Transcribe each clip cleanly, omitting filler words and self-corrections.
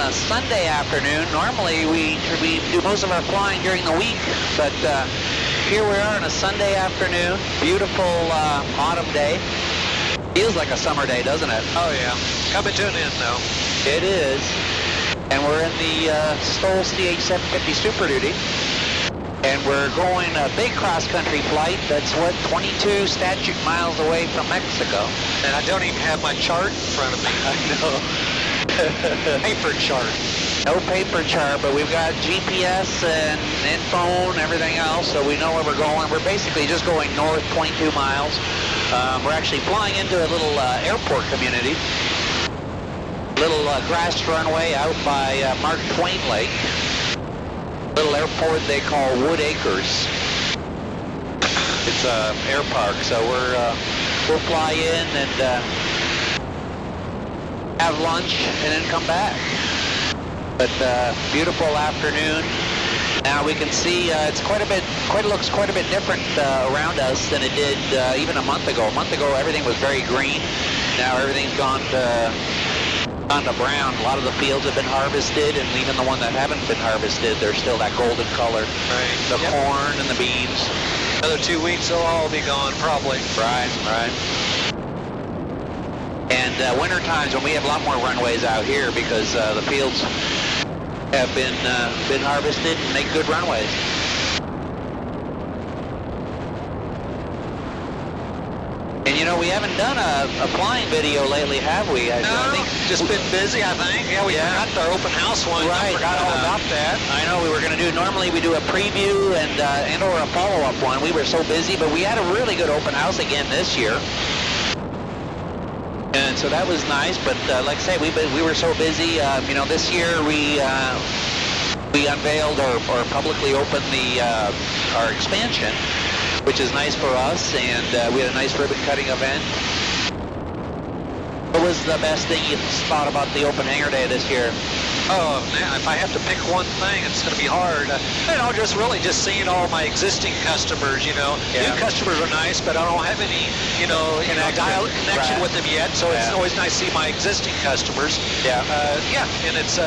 a Sunday afternoon. Normally we do most of our flying during the week, but here we are on a Sunday afternoon. Beautiful autumn day. Feels like a summer day, doesn't it? Oh yeah, coming to an end though. It is. And we're in the STOL CH 750 Super Duty. And we're going a big cross-country flight that's, 22 statute miles away from Mexico. And I don't even have my chart in front of me. I know. Paper chart. No paper chart, but we've got GPS and phone, everything else, so we know where we're going. We're basically just going north 22 miles. We're actually flying into a little airport community. Little grass runway out by Mark Twain Lake. Little airport they call Wood Acres. It's a airpark, so we'll fly in and have lunch and then come back. But beautiful afternoon. Now we can see it's looks quite a bit different around us than it did even a month ago. A month ago everything was very green. Now everything's gone to brown. A lot of the fields have been harvested, and even the ones that haven't been harvested, they're still that golden color. Right. The corn and the beans. Another 2 weeks, they'll all be gone, probably. Right. And winter times when we have a lot more runways out here because the fields have been harvested and make good runways. And you know, we haven't done a flying video lately, have we? No, I think just been busy, I think. Yeah, we forgot our open house one. Right. I forgot all about that. I know we were going to do, normally we do a preview and or a follow-up one. We were so busy, but we had a really good open house again this year. And so that was nice, but like I say, we were so busy. You know, this year we unveiled or publicly opened our expansion, which is nice for us, and we had a nice ribbon cutting event. What was the best thing you thought about the open hangar day this year? Oh man, if I have to pick one thing, it's going to be hard. You know, just seeing all my existing customers. You know, Yeah. New customers are nice, but I don't have any, connection with them yet. So it's always nice to see my existing customers. Yeah. And it's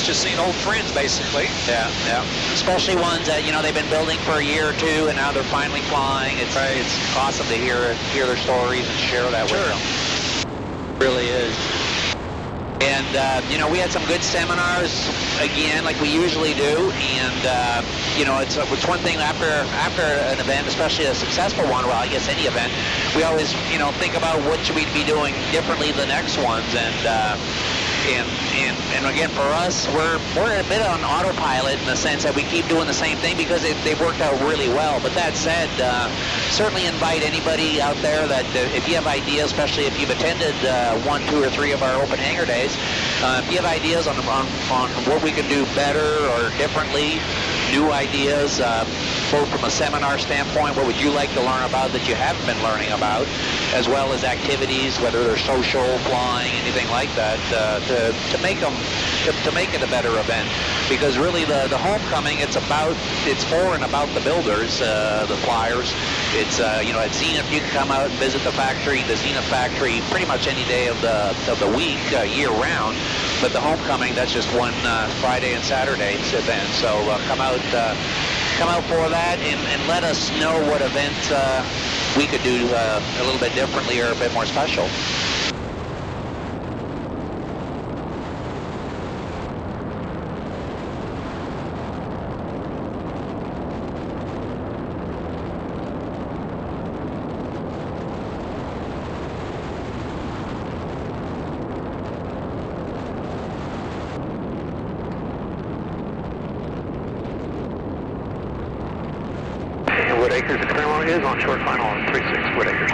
just seeing old friends basically. Yeah. Especially ones that they've been building for a year or two, and now they're finally flying. It's awesome to hear their stories and share that with them. It really is. And we had some good seminars again, like we usually do. And it's one thing after an event, especially a successful one. Well, I guess any event, we always think about what should we be doing differently the next ones. And again, for us, we're a bit on autopilot in the sense that we keep doing the same thing because they've worked out really well. But that said, certainly invite anybody out there that if you have ideas, especially if you've attended 1, 2, or 3 of our open hangar days, if you have ideas on what we can do better or differently, new ideas, both from a seminar standpoint, what would you like to learn about that you haven't been learning about, as well as activities, whether they're social, flying, anything like that, to make it a better event. Because really the homecoming, it's for and about the builders, the flyers. It's at Zenith you can come out and visit the factory, the Zenith factory, pretty much any day of the week, year round. But the homecoming, that's just one Friday and Saturday's event. So come out for that and let us know what events we could do a little bit differently or a bit more special. Wood Acres, the terminal is on short final on 36 Wood Acres.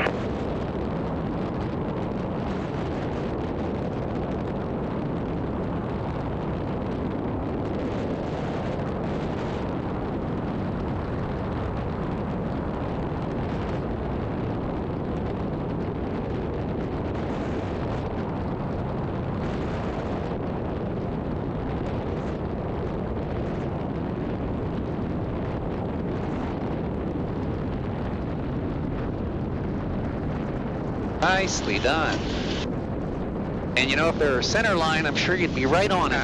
Nicely done. And you know, if there were center line, I'm sure you'd be right on it.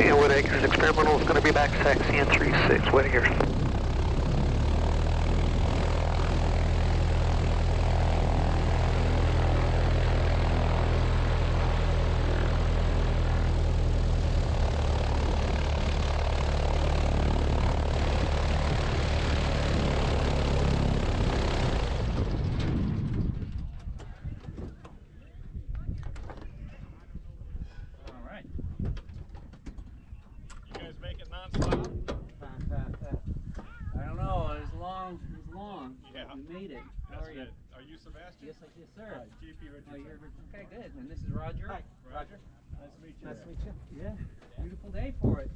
And Wood Acres experimental is going to be back taxi in 36, Wood Acres. I don't know, it was long. Yeah. We made it. How are you? Are you Sebastien? Yes, yes, sir. Hi, JP Richardson. Oh, you're okay, good. And this is Roger. Hi, Roger. Nice to meet you. Nice to meet you. Yeah, beautiful day for it.